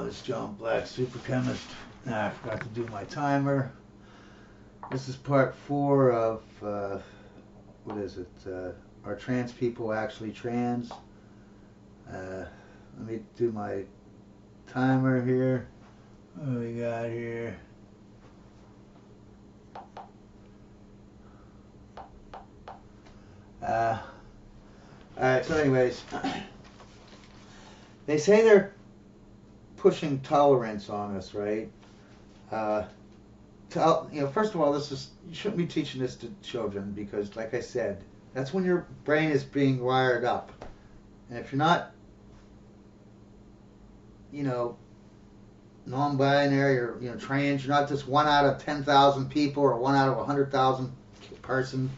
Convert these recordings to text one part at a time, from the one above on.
It's John Black, Super Chemist. I forgot to do my timer. This is part 4 of, what is it? Are trans people actually trans? Let me do my timer here. What do we got here? Alright, so anyways, they say they're pushing tolerance on us, right? First of all, you shouldn't be teaching this to children because, like I said, that's when your brain is being wired up. And if you're not, non-binary or, trans, you're not just 1 out of 10,000 people or 1 out of 100,000 person.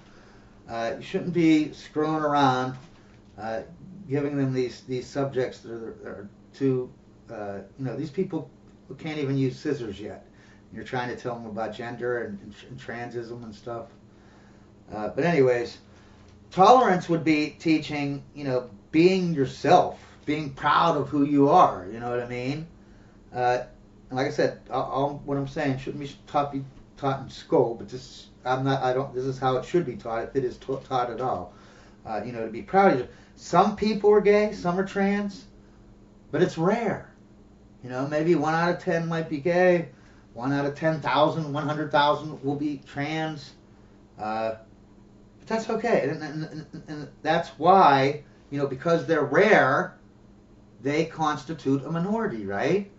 You shouldn't be screwing around, giving them these subjects that are too, these people who can't even use scissors yet. You're trying to tell them about gender and transism and stuff. But anyways, tolerance would be teaching, being yourself, being proud of who you are. You know what I mean? And like I said, what I'm saying shouldn't be taught in school, but this is how it should be taught, if it is taught at all. To be proud of you. Some people are gay, some are trans, but it's rare. Maybe 1 out of 10 might be gay, 1 out of 10,000, 100,000 will be trans. But that's okay. And that's why, because they're rare, they constitute a minority, right?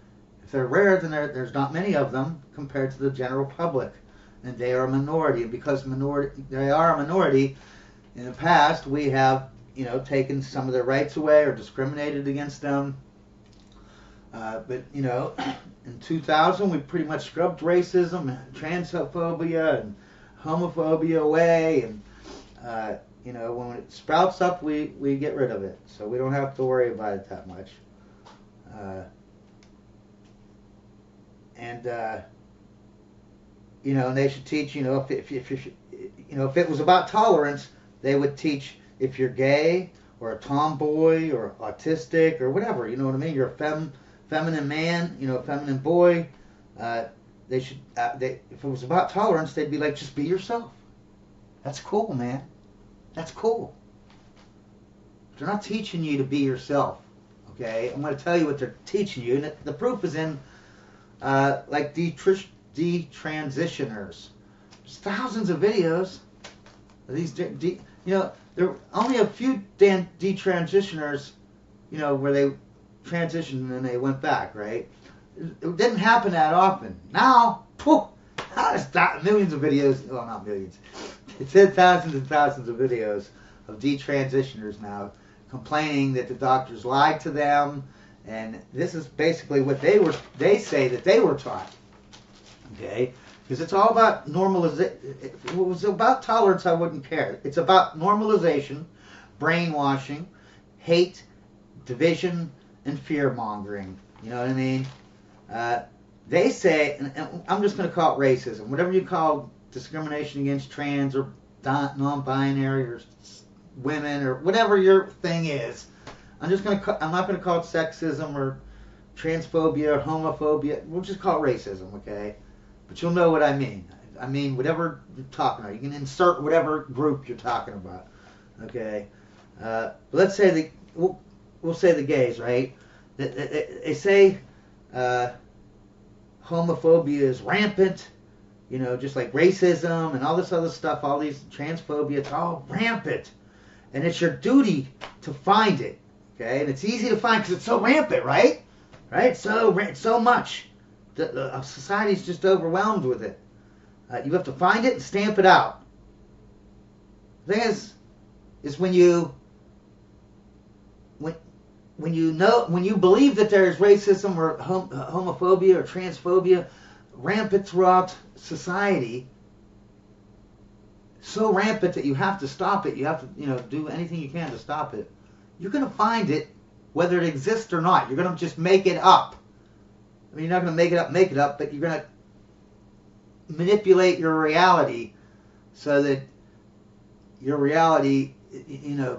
If they're rare, then there's not many of them compared to the general public. And they are a minority. And because they are a minority, in the past we have, taken some of their rights away or discriminated against them. But in 2000 we pretty much scrubbed racism and transphobia and homophobia away. And when it sprouts up, we get rid of it. So we don't have to worry about it that much. And they should teach, if it was about tolerance, they would teach if you're gay or a tomboy or autistic or whatever, you know what I mean? You're a feminine man, feminine boy. They should, if it was about tolerance, they'd be like, just be yourself. That's cool, man. That's cool. They're not teaching you to be yourself, okay? I'm going to tell you what they're teaching you, and the proof is in, like detransitioners. There's thousands of videos of these, there are only a few detransitioners, where they transitioned and then they went back, right? It didn't happen that often. Now, there's millions of videos, well, not millions, it's thousands and thousands of videos of detransitioners now complaining that the doctors lied to them, and this is basically what they say that they were taught, okay? Because it's all about normalization. If it was about tolerance, I wouldn't care. It's about normalization, brainwashing, hate, division, and fear-mongering. You know what I mean? They say, and I'm just going to call it racism, whatever you call discrimination against trans or non-binary or women or whatever your thing is. I'm not going to call it sexism or transphobia or homophobia. We'll just call it racism, okay? But you'll know what I mean. I mean whatever you're talking about. You can insert whatever group you're talking about, okay? Let's say we'll say the gays, right? They say homophobia is rampant, just like racism and all this other stuff, all these transphobia, it's all rampant. And it's your duty to find it, okay? And it's easy to find because it's so rampant, right? Right? So much. The society's just overwhelmed with it. You have to find it and stamp it out. The thing is when you believe that there is racism or homophobia or transphobia rampant throughout society, so rampant that you have to stop it, you have to do anything you can to stop it, you're going to find it whether it exists or not. You're going to just make it up. I mean, you're not going to make it up, but you're going to manipulate your reality so that your reality,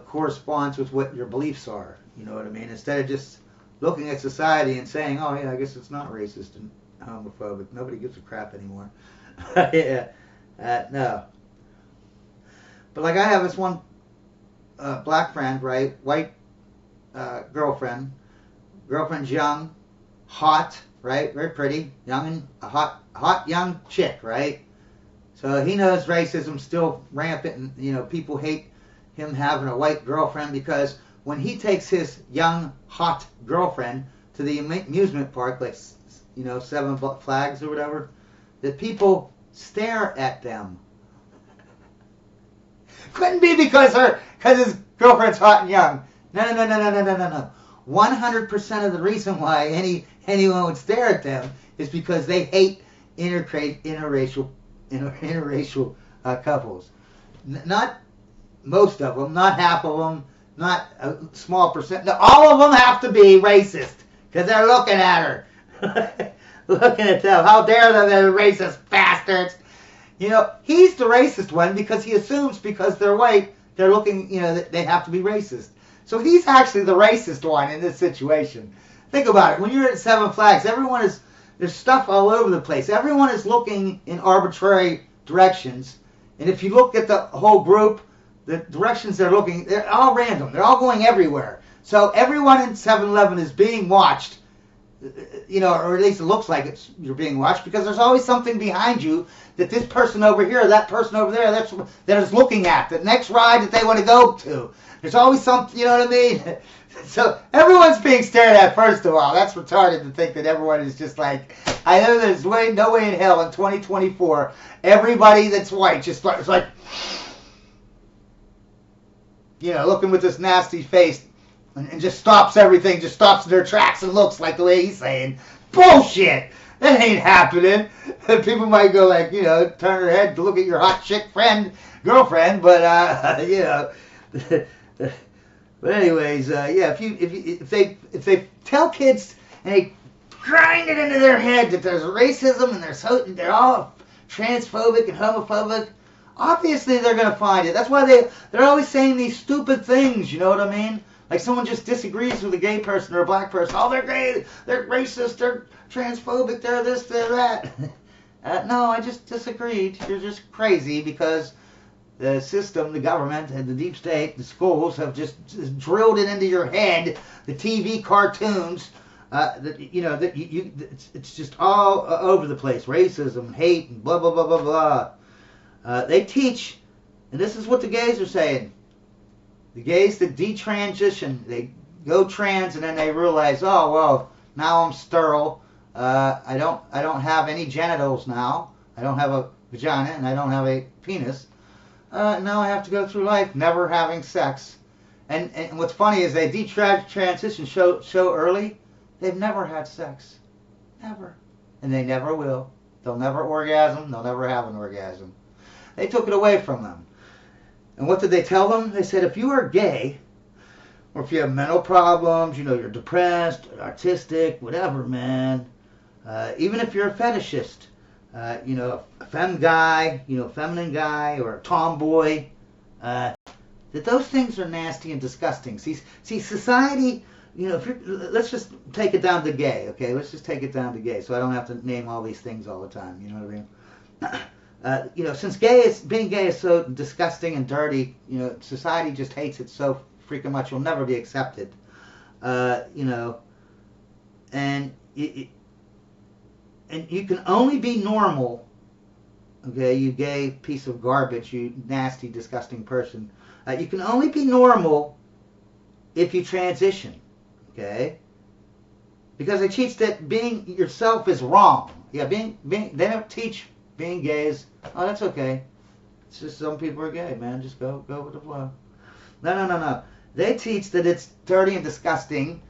corresponds with what your beliefs are. You know what I mean? Instead of just looking at society and saying, oh yeah, I guess it's not racist and homophobic. Nobody gives a crap anymore. Yeah, no. But like I have this one black friend, right? White girlfriend. Girlfriend's young, hot, right? Very pretty, young and a hot young chick, right? So he knows racism's still rampant, and people hate him having a white girlfriend because when he takes his young hot girlfriend to the amusement park, like Seven Flags or whatever, that people stare at them. Couldn't be because his girlfriend's hot and young. No. 100% of the reason why anyone would stare at them is because they hate interracial couples. Not most of them, not half of them, not a small percent. No, all of them have to be racist because they're looking at her. Looking at them. How dare them, they're racist bastards. He's the racist one because he assumes because they're white, they're looking, that they have to be racist. So he's actually the racist one in this situation. Think about it. When you're at Seven Flags, there's stuff all over the place. Everyone is looking in arbitrary directions. And if you look at the whole group, the directions they're looking, they're all random. They're all going everywhere. So everyone in 7-Eleven is being watched, or at least it looks like you're being watched because there's always something behind you that this person over here, that person over there, that is looking at. The next ride that they want to go to. There's always something, you know what I mean? So everyone's being stared at, first of all. That's retarded to think that everyone is just like, I know there's no way in hell in 2024, everybody that's white just is like, looking with this nasty face and just stops everything, just stops in their tracks and looks like the way he's saying, bullshit! That ain't happening. People might go like, turn their head to look at your hot chick girlfriend, but, But anyways, if they tell kids and they grind it into their head that there's racism and they're all transphobic and homophobic, obviously they're gonna find it. That's why they're always saying these stupid things. You know what I mean? Like someone just disagrees with a gay person or a black person. Oh, they're gay, they're racist, they're transphobic, they're this, they're that. No, I just disagreed. You're just crazy because the system, the government, and the deep state, the schools have just drilled it into your head. The TV cartoons, it's just all over the place. Racism, hate, and blah blah blah blah blah. They teach, and this is what the gays are saying. The gays that detransition, they go trans, and then they realize, oh well, now I'm sterile. I don't have any genitals now. I don't have a vagina, and I don't have a penis. Now I have to go through life never having sex. And what's funny is they detransition so early, they've never had sex. Never. And they never will. They'll never orgasm. They'll never have an orgasm. They took it away from them. And what did they tell them? They said, if you are gay, or if you have mental problems, you're depressed, autistic, whatever, man, even if you're a fetishist, a femme guy, feminine guy, or a tomboy, that those things are nasty and disgusting. See, society, let's just take it down to gay, okay? Let's just take it down to gay, so I don't have to name all these things all the time, you know what I mean? Since being gay is so disgusting and dirty, society just hates it so freaking much, you'll never be accepted, and you can only be normal, okay, you gay piece of garbage, you nasty, disgusting person. You can only be normal if you transition, okay? Because they teach that being yourself is wrong. Yeah, they don't teach being gay is, oh, that's okay. It's just some people are gay, man. Just go with the flow. No. They teach that it's dirty and disgusting.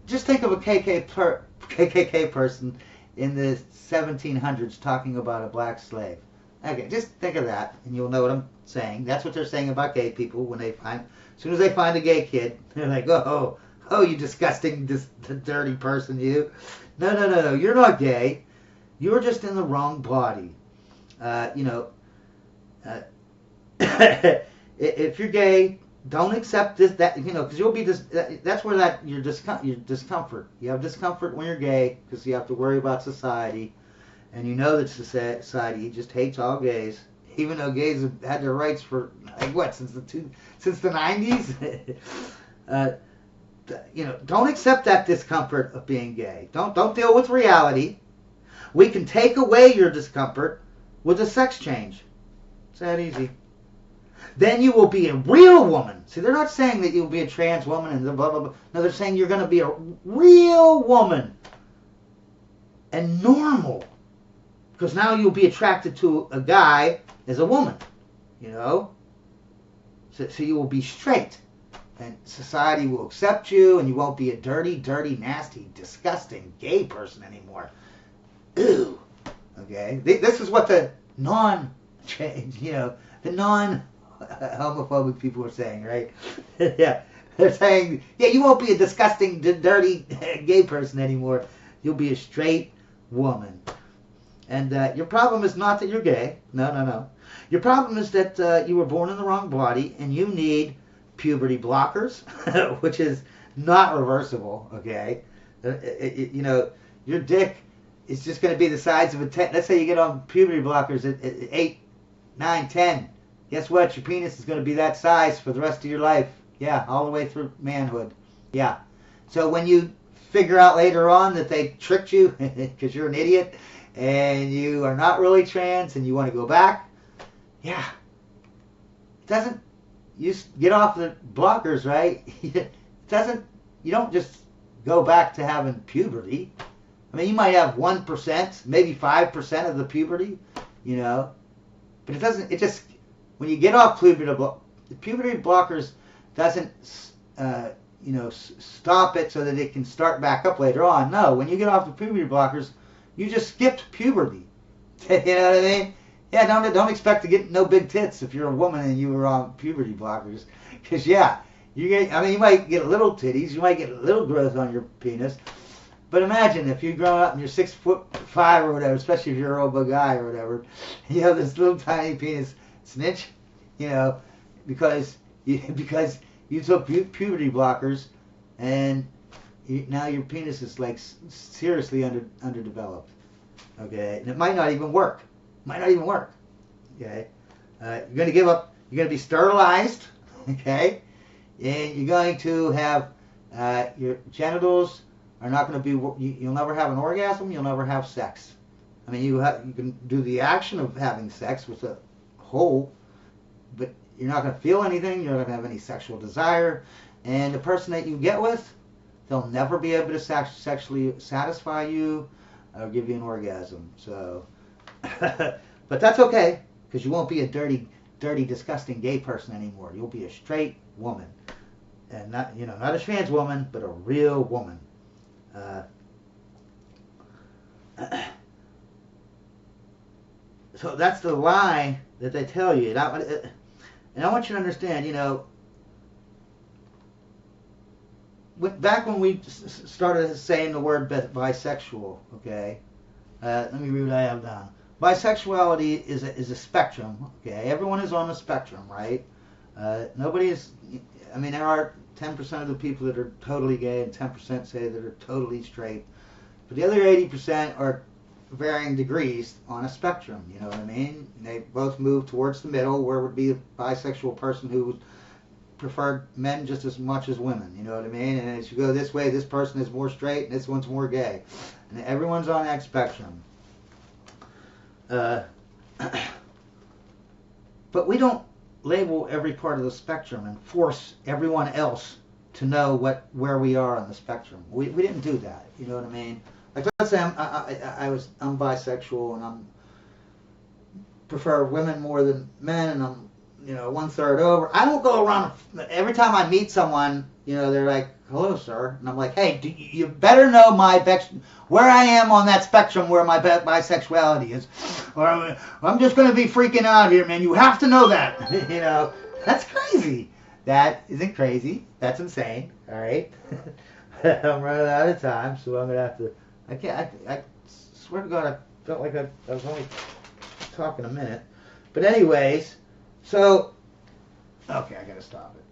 Just think of a KKK person in the 1700s talking about a black slave. Okay, just think of that, and you'll know what I'm saying. That's what they're saying about gay people when as soon as they find a gay kid, they're like, oh, you disgusting, dirty person, you. No, you're not gay. You're just in the wrong body. If you're gay, don't accept this, that, because you'll be that's where your discomfort. You have discomfort when you're gay because you have to worry about society, and you know that society just hates all gays, even though gays have had their rights for like what since the 90s. Don't accept that discomfort of being gay. Don't deal with reality. We can take away your discomfort with a sex change. It's that easy. Then you will be a real woman. See, they're not saying that you'll be a trans woman and blah, blah, blah. No, they're saying you're going to be a real woman. And normal. Because now you'll be attracted to a guy as a woman. So you will be straight. And society will accept you, and you won't be a dirty, dirty, nasty, disgusting gay person anymore. Ooh. Okay? This is what the non-change, the non-homophobic people are saying, right? Yeah. They're saying, yeah, you won't be a disgusting, dirty gay person anymore. You'll be a straight woman. And your problem is not that you're gay. No. Your problem is that you were born in the wrong body, and you need puberty blockers, which is not reversible, okay? Your dick is just going to be the size of a 10. Let's say you get on puberty blockers at 8, 9, 10. Guess what? Your penis is going to be that size for the rest of your life. Yeah, all the way through manhood. Yeah. So when you figure out later on that they tricked you because you're an idiot and you are not really trans and you want to go back, yeah. It doesn't, you get off the blockers, right? You don't just go back to having puberty. I mean, you might have 1%, maybe 5% of the puberty, but it just, when you get off puberty blockers doesn't, stop it so that it can start back up later on. No, when you get off the puberty blockers, you just skipped puberty. You know what I mean? Yeah, don't expect to get no big tits if you're a woman and you were on puberty blockers. Because, yeah, you might get little titties, you might get a little growth on your penis. But imagine if you grow up and you're 6'5" or whatever, especially if you're a robot guy or whatever, you have this little tiny penis snitch, because you took puberty blockers and now your penis is like seriously underdeveloped. Okay, and it might not even work. Okay, you're going to give up. You're going to be sterilized. Okay, and you're going to have your genitals are not going to be. You'll never have an orgasm. You'll never have sex. I mean, you can do the action of having sex with a hole, but you're not going to feel anything. You're not going to have any sexual desire, and the person that you get with, they'll never be able to sexually satisfy you or give you an orgasm. So. But that's okay, because you won't be a dirty, disgusting gay person anymore. You'll be a straight woman, and not a trans woman, but a real woman. So that's the lie that they tell you, and I want you to understand. Back when we started saying the word bisexual, okay. Let me read what I have down. Bisexuality is a spectrum, okay? Everyone is on a spectrum, right? Nobody is, there are 10% of the people that are totally gay and 10% say that are totally straight. But the other 80% are varying degrees on a spectrum, you know what I mean? They both move towards the middle, where would be a bisexual person who would prefer men just as much as women, you know what I mean? And as you go this way, this person is more straight and this one's more gay. And everyone's on that spectrum. But we don't label every part of the spectrum and force everyone else to know where we are on the spectrum. We didn't do that, you know what I mean? Like, let's say I'm bisexual and I'm prefer women more than men, and I'm 1/3 over. I don't go around every time I meet someone. They're like, "Hello, sir," and I'm like, "Hey, you better know where I am on that spectrum, where my bisexuality is, or I'm just going to be freaking out here, man. You have to know that." That's crazy. That isn't crazy. That's insane. All right. I'm running out of time, so I'm gonna have to. I swear to God, I felt like I was only talking a minute. But anyways, so okay, I gotta stop it.